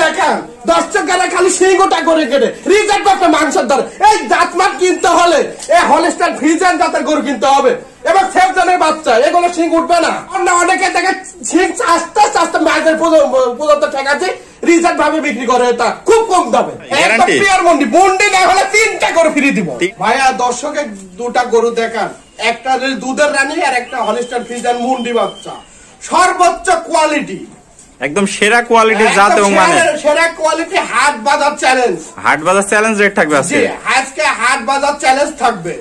দেখান দর্শক গেলে খালি সিংহটা করে কেটে রিজার্ভ একটা মাংসের দর এই জাতমাত কিনতে হলে এই হলস্টাইন ফ্রিজিয়ান জাতের গরু কিনতে হবে এবং সেফজনের বাচ্চা এগুলো সিং উঠবে না। অনেকে দেখে সিং আস্তে আস্তে মাঝের পর্যন্ত ঠেকাচ্ছে রিজার্ভ ভাবে বিক্রি করে, এটা খুব কম দামে। মন্ডি মন্ডি না হলে 3টা গরু ফ্রি দিব ভাইয়া। দর্শকের 2টা গরু দেখান, একটা দুধের রানী আর একটা হলস্টাইন ফ্রিজিয়ান মুন্ডি বাচ্চা, সর্বোচ্চ কোয়ালিটি, একদম সেরা কোয়ালিটির জাত এবং মানে সেরা কোয়ালিটি। হাট বাজার চ্যালেঞ্জ, হাট বাজার চ্যালেঞ্জ রেট থাকবে আজকে। আজকে হাট বাজার চ্যালেঞ্জ থাকবে।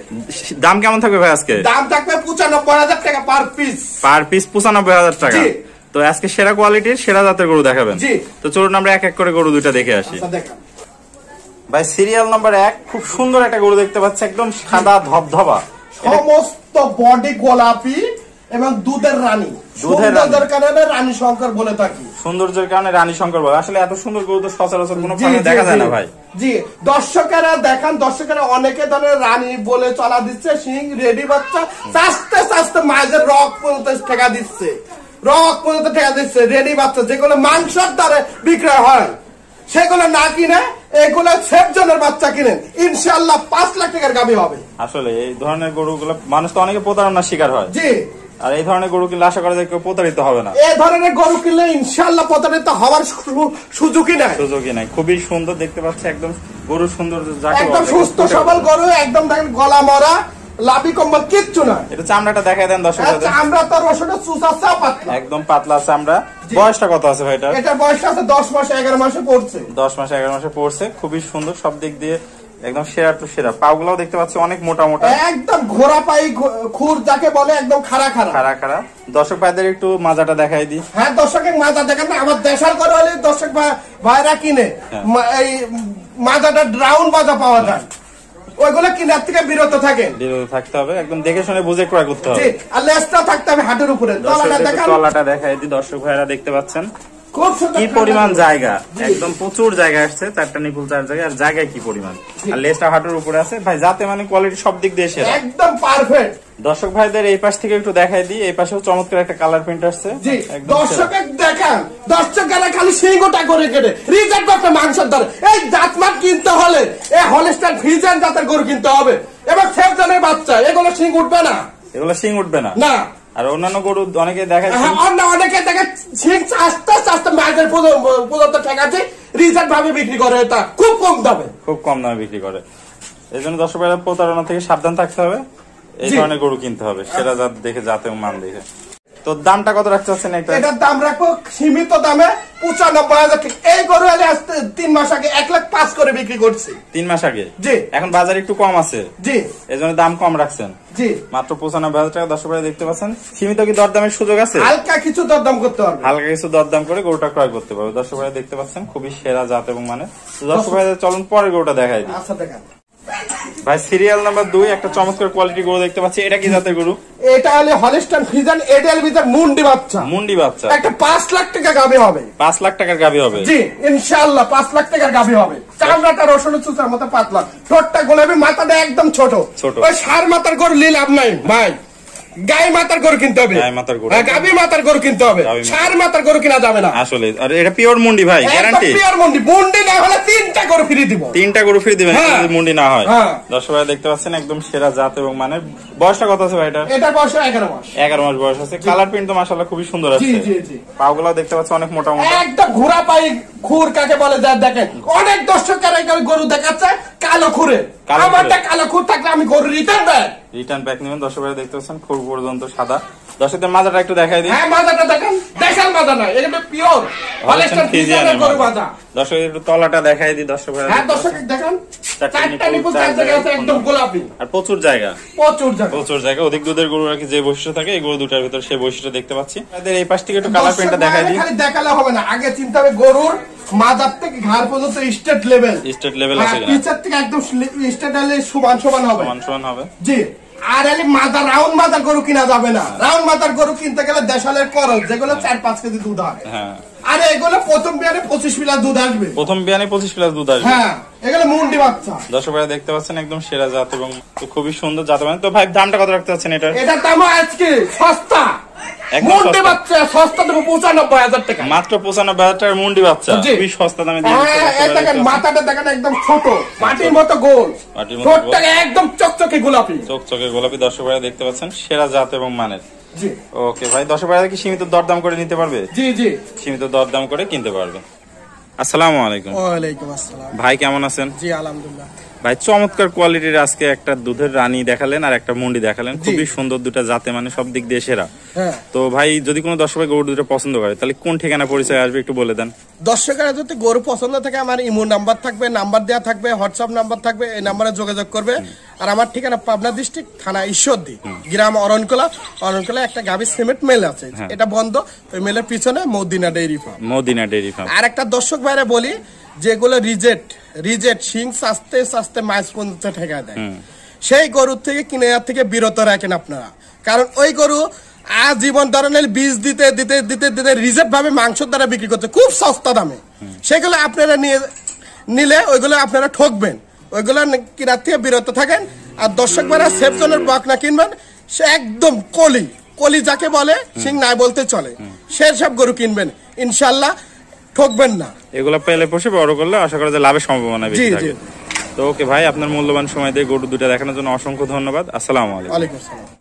দাম কেমন থাকবে ভাই আজকে? দাম থাকবে 95,000 টাকা পার পিস। পার পিস 95,000 টাকা। তো আজকে সেরা কোয়ালিটির সেরা জাতের গরু দেখাবেন। তো চলুন আমরা এক এক করে গরু দুইটা দেখে আসি। ভাই সিরিয়াল নাম্বার 1 খুব সুন্দর একটা গরু দেখতে পাচ্ছি, একদম সাদা ধবধবা, সমস্ত বডি গোলাপি এবং দুধের রানী। সৌন্দর্যের কারণে রানী শঙ্কর বলে থাকি। সৌন্দর্যের কারণে রানী শঙ্কর বলে। আসলে এত সুন্দর গরু তো সচরাচর কোনো ফার্মে দেখা যায় না ভাই। জি দর্শকেরা দেখান, দর্শকেরা অনেকে ধরনের রানী বলে চলা দিচ্ছে, সিং রেডি বাচ্চা আস্তে আস্তে মাঝের রক পর্যন্ত ঠেকা দিচ্ছে, রক পর্যন্ত ঠেকা দিচ্ছে রেডি বাচ্চা, যেগুলো মাংসের দ্বারে বিক্রয় হয় সেগুলো না কিনে এগুলো সেফজনের বাচ্চা কিনেন, ইনশাআল্লাহ 5 লাখ টাকার গাভী হবে। আসলে এই ধরনের গরুগুলো মানুষ তো অনেকে প্রতারণার শিকার হয়। জি, আর এই ধরনের গরু কিনলে আশা করা যায় কেউ প্রতারিত হবে না। এই ধরনের গরু কিনলে ইনশাআল্লাহ প্রতারিত হওয়ার সুযোগই নাই, সুযোগই নাই। খুবই সুন্দর দেখতে পাচ্ছি, একদম গরু সুন্দর, একদম সুস্থ সবল গরু, একদম দেখেন গলা মরা, লাভি কম্বল কিচ্ছু না। এটা চামড়াটা দেখাই দেন দর্শকদের। চামড়া তো রসুনের চুষাচ্ছে পাতলা, একদম পাতলা চামড়া। বয়সটা কত আছে ভাই এটা? এটা বয়সটা আছে 10 মাস 11 মাসে পড়ছে। 10 মাস 11 মাসে পড়ছে। খুবই সুন্দর সব দিক দিয়ে, একদম সেরা টু সেরা। পাগুলাও দেখতে পাচ্ছি অনেক মোটা মোটা, একদম ঘোড়া পাই খুর যাকে বলে, একদম খাড়া খাড়া খাড়া খাড়া। দর্শক ভাইদের একটু মাজাটা দেখাই দিই। হ্যাঁ দর্শকের মাজা দেখেন না, আমার দেশাল করে হলে দর্শক ভাইরা কিনে এই মাজাটা রাউন্ড মাজা পাওয়া যায়, ওইগুলো কিনার থেকে বিরত থাকতে হবে, একদম দেখে শুনে বুঝে ক্রয় করতে হবে। আর লেজটা থাকতে হবে হাটের উপরে। তলাটা দেখাই দিই, দর্শক ভাইরা দেখতে পাচ্ছেন কি পরিমাণ জায়গা, একদম প্রচুর জায়গা আসছে, 4টা নিপুল 4 জায়গা, আর জায়গায় কি পরিমাণ, আর লেজটা হাটের উপরে আছে ভাই, যাতে মানে কোয়ালিটি সব দিক দিয়ে সেরা, একদম পারফেক্ট। দর্শক ভাইদের এই পাশ থেকে একটু দেখাই দিই, এই পাশেও চমৎকার একটা কালার প্রিন্ট আসছে। দর্শকের দেখান, দর্শকেরা খালি সিংহটা করে কেটে রিজার্ভ একটা মাংসের দর এই জাতমাত কিনতে হলে এই হলস্টাইন ফ্রিজিয়ান জাতের গরু কিনতে হবে এবং সেফজনের বাচ্চা, এগুলো সিং উঠবে না, এগুলো সিং উঠবে না না। আর অন্যান্য গরু অনেকে দেখায়, অনেকে দেখে সিং আস্তে আস্তে মাঝের পর্যন্ত ঠেকাচ্ছে রিজার্ভ ভাবে বিক্রি করে, এটা খুব কম দামে, খুব কম দামে বিক্রি করে। এই জন্য দর্শক ভাইরা প্রতারণা থেকে সাবধান থাকতে হবে, এই ধরনের গরু কিনতে হবে সেরা জাত দেখে, জাত এবং মান দেখে। তো দামটা কত রাখতে চাচ্ছেন? এটার দাম রাখবো সীমিত দামে 95,000 টাকা। এই গরু আগে 3 মাস আগে 1,05,000 করে বিক্রি করছি। 3 মাস আগে? জি। এখন বাজার একটু কম আছে? জি। এই জন্য দাম কম রাখছেন? জি। মাত্র 95,000 টাকা। দর্শক ভাইরা দেখতে পাচ্ছেন, সীমিত কি দরদামের সুযোগ আছে? হালকা কিছু দরদাম করতে পারবে, হালকা কিছু দরদাম করে গরুটা ক্রয় করতে পারবে। দর্শক ভাইরা দেখতে পাচ্ছেন খুবই সেরা জাত এবং মানে। দর্শক ভাইরা চলুন পরের গরুটা দেখাই দিই। আচ্ছা দেখান ভাই সিরিয়াল নাম্বার 2 একটা চমৎকার কোয়ালিটি গরু দেখতে পাচ্ছি, এটা কি জাতের গরু? এটা হলো হলস্টাইন ফ্রিজিয়ান এডিএল বিজার মুন্ডি বাচ্চা। মুন্ডি বাচ্চা, একটা 5 লাখ টাকা গাভী হবে। 5 লাখ টাকার গাভী হবে? জি ইনশাআল্লাহ 5 লাখ টাকার গাভী হবে। চামড়াটা রসুনের চুচার মতো পাতলা, ঠোঁটটা গোলাপি, মাথাটা একদম ছোট। ওই সার মাথার গরু লাভ নাই ভাই, গাই মাতার গরু কিনতে হবে, গাভী মাতার গরু কিনতে হবে, সার মাতার গরু কিনা যাবে না। আসলে আর এটা পিওর মুন্ডি ভাই, গ্যারান্টি পিওর মুন্ডি। মুন্ডি না হলে 3টা গরু ফ্রি দিব। 3টা গরু ফ্রি দিবেন যদি মুন্ডি না হয়? দর্শক ভাই দেখতে পাচ্ছেন একদম সেরা জাত এবং মানে। বয়সটা কত আছে ভাই এটা? এটা বয়স 11 মাস। 11 মাস বয়স আছে। কালার প্রিন্ট তো মাশাআল্লাহ খুবই সুন্দর আছে। জি জি জি। পাগুলো দেখতে পাচ্ছেন অনেক মোটা মোটা, একদম ঘোড়া পাই খুর কাকে বলে যা দেখেন। অনেক দর্শকেরা গরু দেখাচ্ছে কালো খুরে, আমারটা কালো খুর থাকলে আমি গরু রিটার্ন ব্যাক নেবেন। দর্শক ভাই দেখতে পাচ্ছেন খুব পর্যন্ত সাদা। দর্শকদের মাজাটা একটু দেখাই দিই। হ্যাঁ মাজাটা দেখেন, দেশাল মাজা না, এটা পিওর হলস্টাইন ফ্রিজিয়ানের গরু মাজা। দর্শক একটু তলাটা দেখাই দিই দর্শক ভাই। হ্যাঁ দর্শক দেখেন, 4টা নিপুল 4 জায়গা আছে, একদম গোলাপি, আর প্রচুর জায়গা, প্রচুর জায়গা। অধিক দুধের গরু আর কি যে বৈশিষ্ট্য থাকে, এই গরু দুটার ভিতর সেই বৈশিষ্ট্য দেখতে পাচ্ছি। আমাদের এই পাশ থেকে একটু কালার প্রিন্টটা দেখাই দিই। খালি দেখালে হবে না, আগে চিন্তা হবে গরুর মাজার থেকে ঘাড় পর্যন্ত স্টেট লেভেল আছে কিনা, পিছের থেকে একদম স্টেট সমান হবে। জি। আর মাদার রাউন্ড মাদার গরু কিনা যাবে না। রাউন্ড মাদার গরু কিনতে গেলে দেশালের করজ, যেগুলো 4-5 কেজি দুধ হয়। আর এগুলো প্রথম বিয়ানে 25 প্লাস দুধ আসবে। প্রথম বিয়ানে 25 প্লাস দুধ আসবে। হ্যাঁ এগুলো মুন্ডি বাচ্চা। দর্শক ভাই দেখতে পাচ্ছেন একদম সেরা জাত এবং খুবই সুন্দর জাত। তো ভাই দামটা কত রাখতে চাচ্ছেন এটা? এটার দাম আজকে সস্তা মুন্ডি বাচ্চা সস্তা দেবো 95,000 টাকা, মাত্র 95,000 টাকার মুন্ডি বাচ্চা, খুবই সস্তা দামে দিয়ে দিচ্ছেন। দেখেন মাথাটা দেখেন একদম ছোট, মাটির মতো গোল, ঠোঁটটা একদম চকচকে গোলাপি, চকচকে গোলাপি। দর্শক ভাইরা দেখতে পাচ্ছেন সেরা জাত এবং মানের। জি ওকে ভাই, দর্শক ভাইরা কি সীমিত দরদাম করে নিতে পারবে? জি জি, সীমিত দরদাম করে কিনতে পারবে। আসসালামু আলাইকুম। ওয়ালাইকুম আসসালাম। ভাই কেমন আছেন? জি আলহামদুলিল্লাহ। ভাই চমৎকার কোয়ালিটির আজকে একটা দুধের রানী দেখালেন আর একটা মুন্ডি দেখালেন, খুবই সুন্দর দুটা জাতে, মানে সব দিক দিয়ে সেরা। হ্যাঁ, তো ভাই যদি কোনো দর্শক ভাই গরু দুটো পছন্দ করে তাহলে কোন ঠিকানা পরিচয় আসবে একটু বলে দেন। দর্শকেরা যদি গরু পছন্দ থাকে আমার ইমো নাম্বার থাকবে, নাম্বার দেওয়া থাকবে, হোয়াটসঅ্যাপ নাম্বার থাকবে, এই নাম্বারে যোগাযোগ করবে। আর আমার ঠিকানা পাবনা ডিস্ট্রিক্ট, থানা ঈশ্বরদী, গ্রাম অরণকোলা। অরণকোলা একটা গাভী সিমেন্ট মিল আছে, এটা বন্ধ, ওই মিলের পিছনে Madina dairy farm. Madina dairy farm. আর একটা দর্শক ভাইরা বলি, যেগুলো রিজেক্ট শিং আস্তে আস্তে মাছ পর্যন্ত ঠেকা দেয়, সেই গরুর থেকে কিনে থেকে বিরত রাখেন আপনারা। কারণ ওই গরু আজীবন ধরনের বীজ দিতে দিতে দিতে দিতে রিজেক্ট ভাবে মাংসের দ্বারা বিক্রি করতে খুব সস্তা দামে, সেগুলো আপনারা নিলে ওইগুলো আপনারা ঠকবেন, ওইগুলো কিনার থেকে বিরত থাকেন। আর দর্শক ভাইরা সেফজনের বকনা কিনবেন, সে একদম কলি যাকে বলে সিং নাই বলতে চলে, সে সব গরু কিনবেন, ইনশাল্লাহ ঠকবেন না। এগুলো পেলে পোষে বড় করলে আশা করা যায় লাভের সম্ভাবনা বেশি থাকে। তো ওকে ভাই, আপনার মূল্যবান সময় দিয়ে গরু দুটো দেখানোর জন্য অসংখ্য ধন্যবাদ। আসসালামু আলাইকুম। ওয়ালাইকুম আসসালাম।